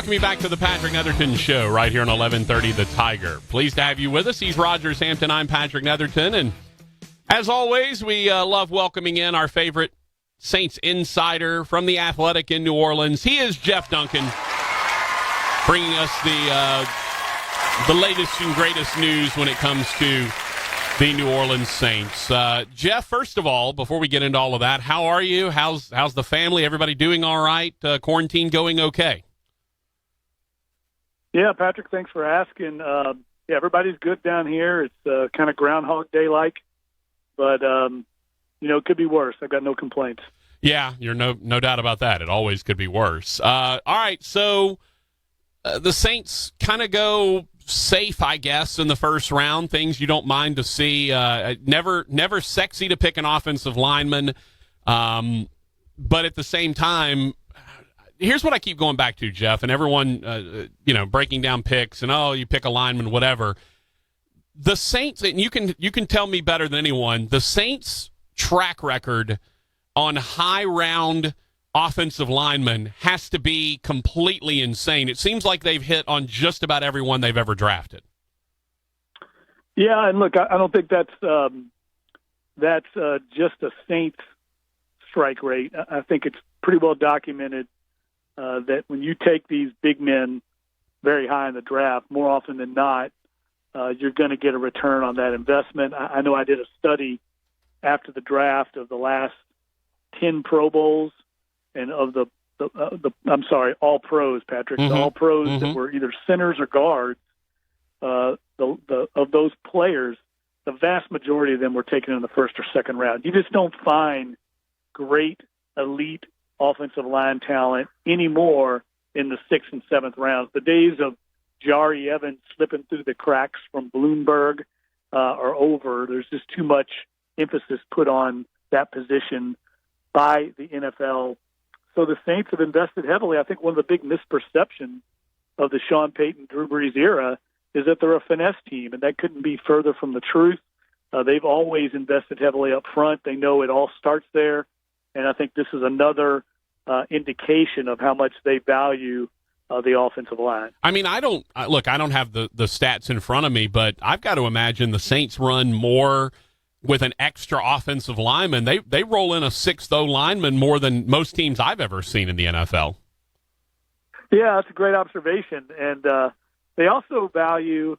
Welcome you back to the Patrick Netherton Show right here on 1130 The Tiger. Pleased to have you with us. He's Rogers Hampton. I'm Patrick Netherton. And as always, we love welcoming in our favorite Saints insider from the Athletic in New Orleans. He is Jeff Duncan, bringing us the latest and greatest news when it comes to the New Orleans Saints. Jeff, first of all, before we get into all of that, how are you? How's the family? Everybody doing all right? Quarantine going okay? Yeah, Patrick, thanks for asking. Yeah, everybody's good down here. It's kind of Groundhog Day-like, but, it could be worse. I've got no complaints. Yeah, you're no doubt about that. It always could be worse. All right, so the Saints kind of go safe, I guess, in the first round. Things you don't mind to see. Never sexy to pick an offensive lineman, but at the same time, here's what I keep going back to, Jeff, and everyone, breaking down picks and, you pick a lineman, whatever. The Saints, and you can tell me better than anyone, the Saints' track record on high-round offensive linemen has to be completely insane. It seems like they've hit on just about everyone they've ever drafted. Yeah, and look, I don't think that's just a Saints strike rate. I think it's pretty well documented that when you take these big men very high in the draft, more often than not, you're going to get a return on that investment. I know I did a study after the draft of the last 10 Pro Bowls and of all pros, Patrick, the all pros that were either centers or guards. Of those players, the vast majority of them were taken in the first or second round. You just don't find great elite offensive line talent anymore in the 6th and 7th rounds. The days of Jari Evans slipping through the cracks from Bloomberg are over. There's just too much emphasis put on that position by the NFL. So the Saints have invested heavily. I think one of the big misperceptions of the Sean Payton, Drew Brees era is that they're a finesse team, and that couldn't be further from the truth. They've always invested heavily up front. They know it all starts there, and I think this is another indication of how much they value the offensive line. I mean, I don't have the stats in front of me, but I've got to imagine the Saints run more with an extra offensive lineman. They roll in a 6th lineman more than most teams I've ever seen in the NFL. Yeah, that's a great observation. And they also value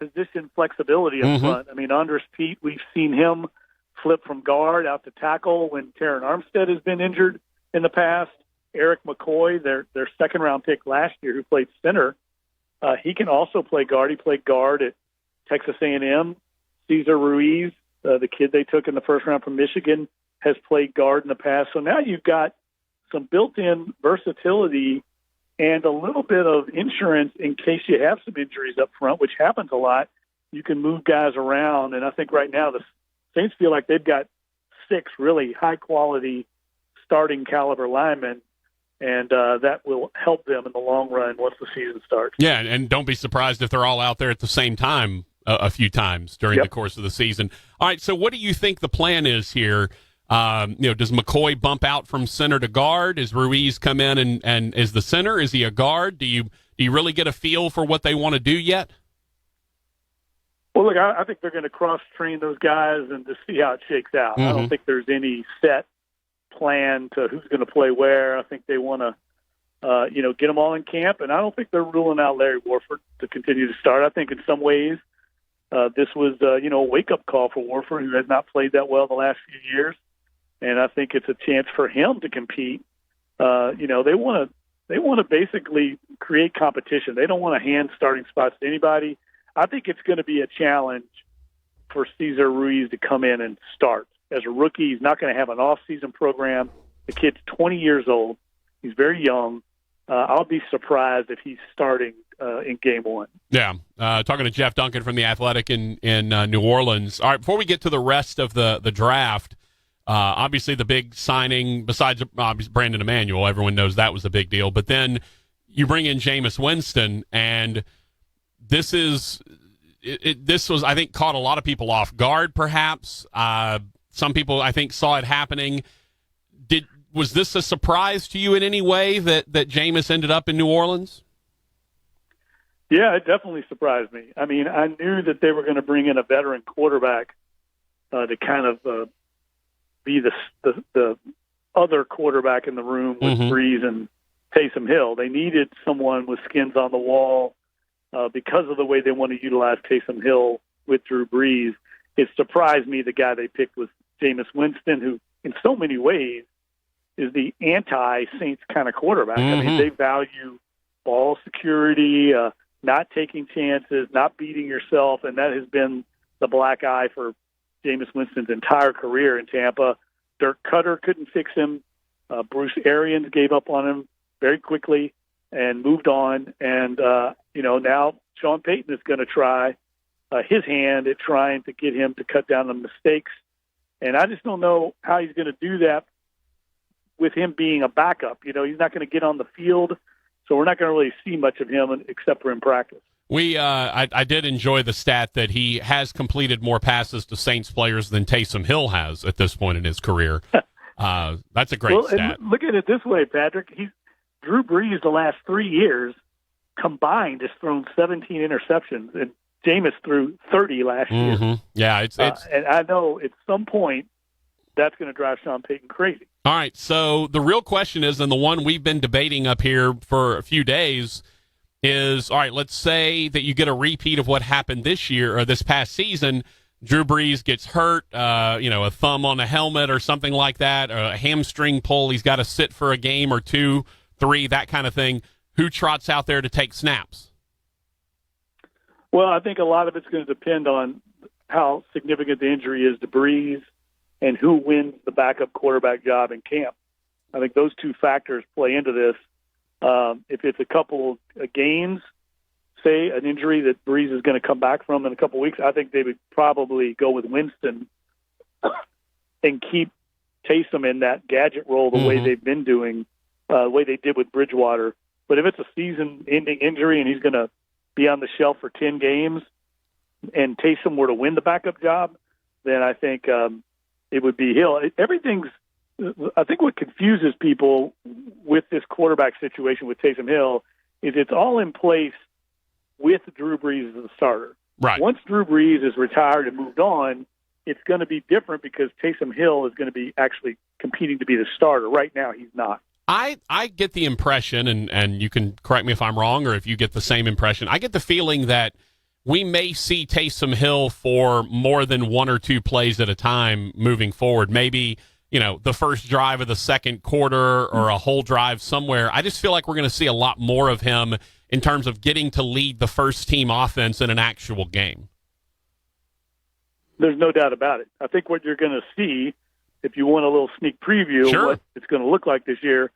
position flexibility up front. I mean, Andres Pete, we've seen him flip from guard out to tackle when Terran Armstead has been injured in the past. Eric McCoy, their second-round pick last year, who played center, he can also play guard. He played guard at Texas A&M. Cesar Ruiz, the kid they took in the first round from Michigan, has played guard in the past. So now you've got some built-in versatility and a little bit of insurance in case you have some injuries up front, which happens a lot. You can move guys around, and I think right now the Saints feel like they've got 6 really high-quality starting caliber linemen, and that will help them in the long run once the season starts. Yeah, and don't be surprised if they're all out there at the same time a few times during the course of the season. All right, so what do you think the plan is here? Does McCoy bump out from center to guard? Does Ruiz come in and is the center? Is he a guard? Do you really get a feel for what they want to do yet? Well, look, I think they're going to cross-train those guys and to see how it shakes out. I don't think there's any set plan to who's going to play where. I think they want to, get them all in camp, and I don't think they're ruling out Larry Warford to continue to start. I think in some ways this was, a wake-up call for Warford, who has not played that well the last few years, and I think it's a chance for him to compete. They want to basically create competition. They don't want to hand starting spots to anybody. I think it's going to be a challenge for Cesar Ruiz to come in and start. As a rookie, he's not going to have an off-season program. The kid's 20 years old. He's very young. I'll be surprised if he's starting in game one. Yeah. Talking to Jeff Duncan from The Athletic in New Orleans. All right, before we get to the rest of the draft, obviously the big signing, besides Brandon Emmanuel, everyone knows that was a big deal. But then you bring in Jameis Winston, and this was, I think, caught a lot of people off guard, perhaps. Some people, I think, saw it happening. Was this a surprise to you in any way that Jameis ended up in New Orleans? Yeah, it definitely surprised me. I mean, I knew that they were going to bring in a veteran quarterback to kind of be the other quarterback in the room with Breeze and Taysom Hill. They needed someone with skins on the wall because of the way they want to utilize Taysom Hill with Drew Brees. It surprised me the guy they picked was Jameis Winston, who in so many ways is the anti-Saints kind of quarterback. I mean, they value ball security, not taking chances, not beating yourself, and that has been the black eye for Jameis Winston's entire career in Tampa. Dirk Cutter couldn't fix him. Bruce Arians gave up on him very quickly and moved on. And, now Sean Payton is going to try his hand at trying to get him to cut down on mistakes. And I just don't know how he's going to do that with him being a backup. He's not going to get on the field, so we're not going to really see much of him except for in practice. I did enjoy the stat that he has completed more passes to Saints players than Taysom Hill has at this point in his career. That's a great stat. Look at it this way, Patrick. Drew Brees the last 3 years combined has thrown 17 interceptions, and Jameis threw 30 last year. Yeah, it's and I know at some point that's going to drive Sean Payton crazy. All right, so the real question is, and the one we've been debating up here for a few days is, all right, let's say that you get a repeat of what happened this year or this past season. Drew Brees gets hurt, a thumb on a helmet or something like that, or a hamstring pull. He's got to sit for a game or 2, 3, that kind of thing. Who trots out there to take snaps? Well, I think a lot of it's going to depend on how significant the injury is to Brees and who wins the backup quarterback job in camp. I think those two factors play into this. If it's a couple of games, say an injury that Brees is going to come back from in a couple of weeks, I think they would probably go with Winston and keep Taysom in that gadget role the way they've been doing, the way they did with Bridgewater. But if it's a season-ending injury and he's going to be on the shelf for 10 games and Taysom were to win the backup job, then I think it would be Hill. I think what confuses people with this quarterback situation with Taysom Hill is it's all in place with Drew Brees as the starter. Right. Once Drew Brees is retired and moved on, it's going to be different because Taysom Hill is going to be actually competing to be the starter. Right now, he's not. I get the impression, and you can correct me if I'm wrong or if you get the same impression, I get the feeling that we may see Taysom Hill for more than 1 or 2 plays at a time moving forward. Maybe, the first drive of the second quarter or a whole drive somewhere. I just feel like we're going to see a lot more of him in terms of getting to lead the first team offense in an actual game. There's no doubt about it. I think what you're going to see, if you want a little sneak preview of what it's going to look like this year,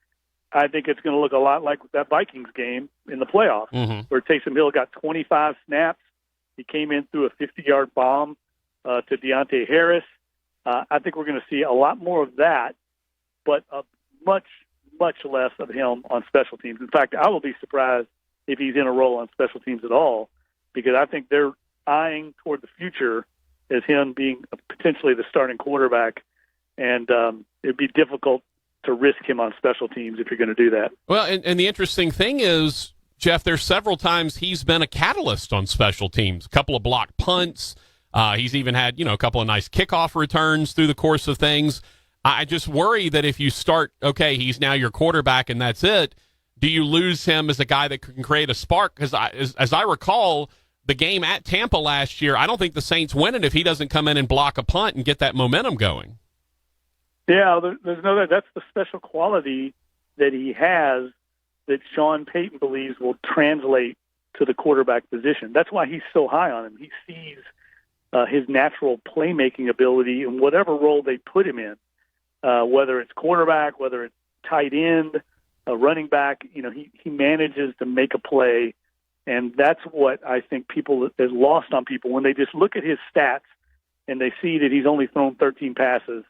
I think it's going to look a lot like that Vikings game in the playoffs, where Taysom Hill got 25 snaps. He came in through a 50-yard bomb to Deontay Harris. I think we're going to see a lot more of that, but much, much less of him on special teams. In fact, I will be surprised if he's in a role on special teams at all, because I think they're eyeing toward the future as him being potentially the starting quarterback, and it'd be difficult to risk him on special teams if you're going to do that. Well, and the interesting thing is, Jeff, there's several times he's been a catalyst on special teams, a couple of blocked punts. He's even had, a couple of nice kickoff returns through the course of things. I just worry that if you start, okay, he's now your quarterback and that's it, do you lose him as a guy that can create a spark? Because as I recall, the game at Tampa last year, I don't think the Saints win it if he doesn't come in and block a punt and get that momentum going. Yeah, there's no doubt. That's the special quality that he has that Sean Payton believes will translate to the quarterback position. That's why he's so high on him. He sees his natural playmaking ability in whatever role they put him in, whether it's quarterback, whether it's tight end, running back. He manages to make a play, and that's what I think people is lost on people when they just look at his stats and they see that he's only thrown 13 passes.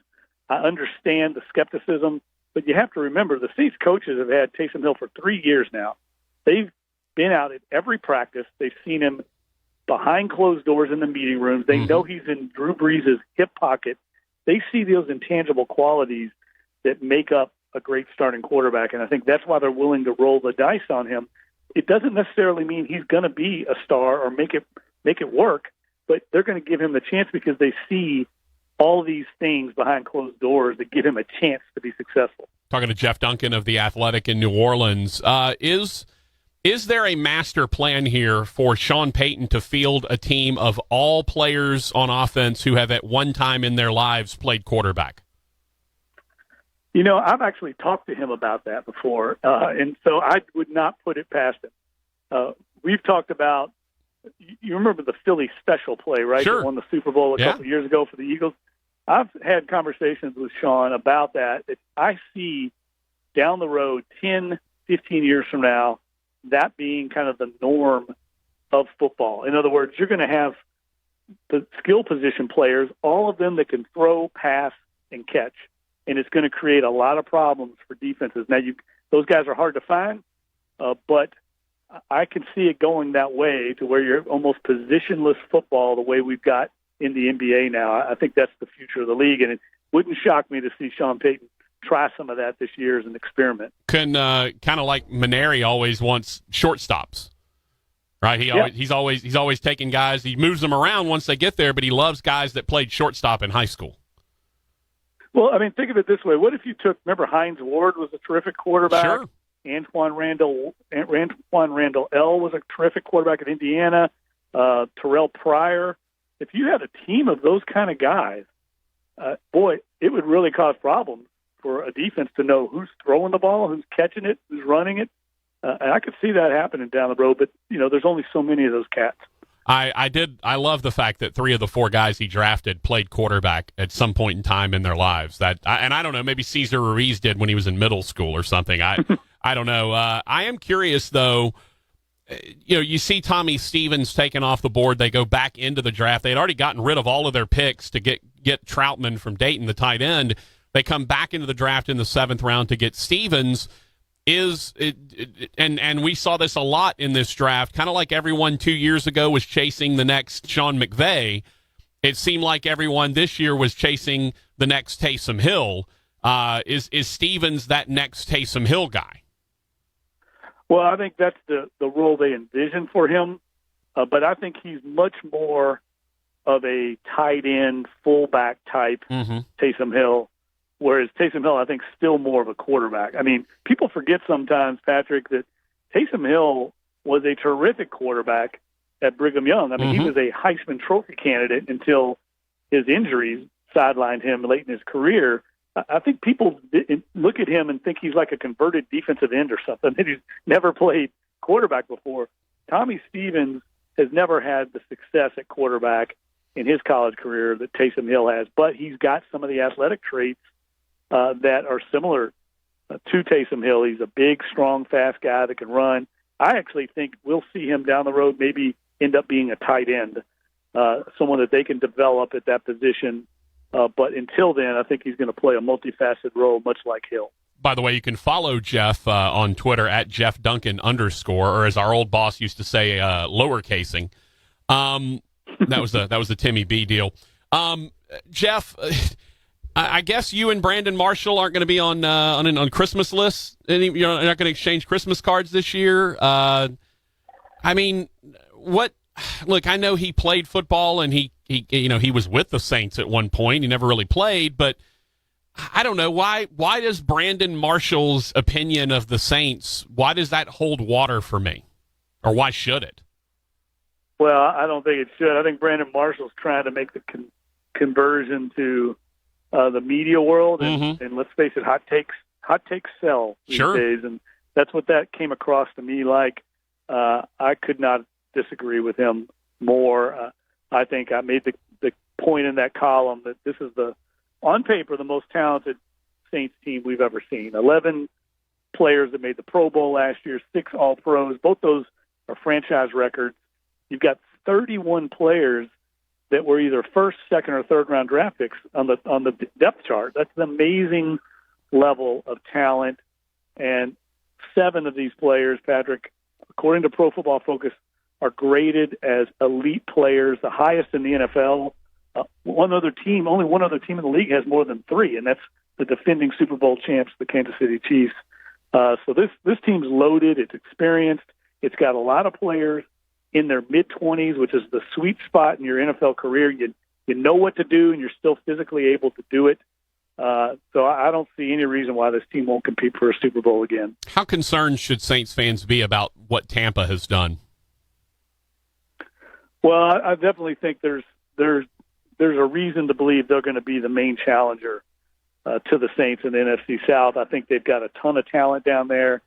I understand the skepticism, but you have to remember the Saints coaches have had Taysom Hill for 3 years now. They've been out at every practice. They've seen him behind closed doors in the meeting rooms. They know he's in Drew Brees' hip pocket. They see those intangible qualities that make up a great starting quarterback, and I think that's why they're willing to roll the dice on him. it doesn't necessarily mean he's going to be a star or make it work, but they're going to give him the chance because they see all these things behind closed doors that give him a chance to be successful. Talking to Jeff Duncan of the Athletic in New Orleans, is there a master plan here for Sean Payton to field a team of all players on offense who have at one time in their lives played quarterback? You know, I've actually talked to him about that before, and so I would not put it past him. We've talked about, you remember the Philly special play, right? Sure. That won the Super Bowl a couple years ago for the Eagles. I've had conversations with Sean about that. I see down the road, 10, 15 years from now, that being kind of the norm of football. In other words, you're going to have the skill position players, all of them that can throw, pass, and catch. And it's going to create a lot of problems for defenses. Now, those guys are hard to find, but I can see it going that way to where you're almost positionless football the way we've got in the NBA now. I think that's the future of the league, and it wouldn't shock me to see Sean Payton try some of that this year as an experiment. Kind of like Maneri always wants shortstops, right? He's always taking guys. He moves them around once they get there, but he loves guys that played shortstop in high school. Well, I mean, think of it this way. What if you remember Hines Ward was a terrific quarterback? Sure. Antoine Randall L. was a terrific quarterback at Indiana. Terrell Pryor. If you had a team of those kind of guys, boy, it would really cause problems for a defense to know who's throwing the ball, who's catching it, who's running it. And I could see that happening down the road, but, there's only so many of those cats. I love the fact that 3 of the 4 guys he drafted played quarterback at some point in time in their lives. And I don't know, maybe Cesar Ruiz did when he was in middle school or something. I don't know. I am curious, though. You see Tommy Stevens taken off the board. They go back into the draft. They had already gotten rid of all of their picks to get Troutman from Dayton, the tight end. They come back into the draft in the 7th round to get Stevens. And we saw this a lot in this draft, kind of like everyone 2 years ago was chasing the next Sean McVay. It seemed like everyone this year was chasing the next Taysom Hill. Is Stevens that next Taysom Hill guy? Well, I think that's the role they envision for him. But I think he's much more of a tight end, fullback type Taysom Hill, whereas Taysom Hill, I think, still more of a quarterback. I mean, people forget sometimes, Patrick, that Taysom Hill was a terrific quarterback at Brigham Young. I mean, he was a Heisman Trophy candidate until his injuries sidelined him late in his career. I think people look at him and think he's like a converted defensive end or something, that he's never played quarterback before. Tommy Stevens has never had the success at quarterback in his college career that Taysom Hill has, but he's got some of the athletic traits that are similar to Taysom Hill. He's a big, strong, fast guy that can run. I actually think we'll see him down the road maybe end up being a tight end, someone that they can develop at that position. But until then, I think he's going to play a multifaceted role, much like Hill. By the way, you can follow Jeff on Twitter at @JeffDuncan_, or as our old boss used to say, lowercasing. That was the Timmy B deal. Jeff, I guess you and Brandon Marshall aren't going to be on Christmas lists. You're not going to exchange Christmas cards this year. I mean, what? Look, I know he played football and he was with the Saints at one point. He never really played, but I don't know why does Brandon Marshall's opinion of the Saints, why does that hold water for me? Or why should it? Well, I don't think it should. I think Brandon Marshall's trying to make the conversion to the media world, and let's face it, hot takes sell these days, and that's what that came across to me like. I could not disagree with him more. I think I made the point in that column that this is on paper, the most talented Saints team we've ever seen. 11 players that made the Pro Bowl last year, 6 All-Pros. Both those are franchise records. You've got 31 players that were either first, second, or third round draft picks on the depth chart. That's an amazing level of talent. And 7 of these players, Patrick, according to Pro Football Focus, are graded as elite players, the highest in the NFL. Only one other team in the league has more than 3, and that's the defending Super Bowl champs, the Kansas City Chiefs. So this team's loaded. It's experienced. It's got a lot of players in their mid-20s, which is the sweet spot in your NFL career. You know what to do, and you're still physically able to do it. So I don't see any reason why this team won't compete for a Super Bowl again. How concerned should Saints fans be about what Tampa has done? Well, I definitely think there's a reason to believe they're going to be the main challenger to the Saints in the NFC South. I think they've got a ton of talent down there.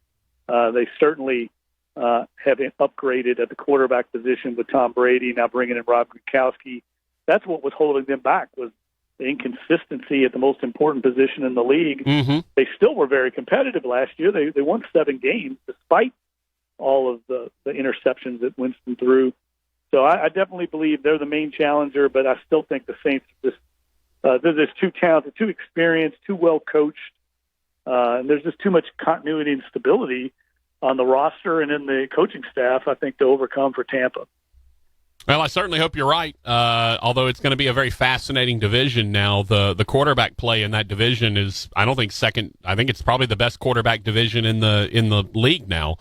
They certainly have upgraded at the quarterback position with Tom Brady, now bringing in Rob Gronkowski. That's what was holding them back, was the inconsistency at the most important position in the league. Mm-hmm. They still were very competitive last year. They won 7 games despite all of the interceptions that Winston threw. So I definitely believe they're the main challenger, but I still think the Saints they're just too talented, too experienced, too well coached, and there's just too much continuity and stability on the roster and in the coaching staff, I think, to overcome for Tampa. Well, I certainly hope you're right. Although it's going to be a very fascinating division now. The quarterback play in that division is, I don't think second. I think it's probably the best quarterback division in the league now.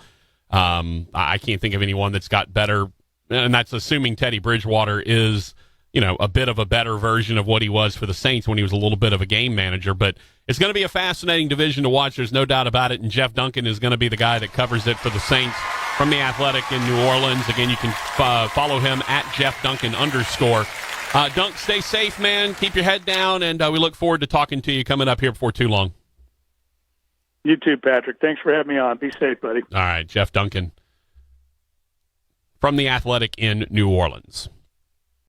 I can't think of anyone that's got better, and that's assuming Teddy Bridgewater is, a bit of a better version of what he was for the Saints when he was a little bit of a game manager. But it's going to be a fascinating division to watch. There's no doubt about it. And Jeff Duncan is going to be the guy that covers it for the Saints from the Athletic in New Orleans. Again, you can follow him at @JeffDuncan_. Dunk, stay safe, man. Keep your head down, and we look forward to talking to you coming up here before too long. You too, Patrick. Thanks for having me on. Be safe, buddy. All right, Jeff Duncan from the Athletic in New Orleans.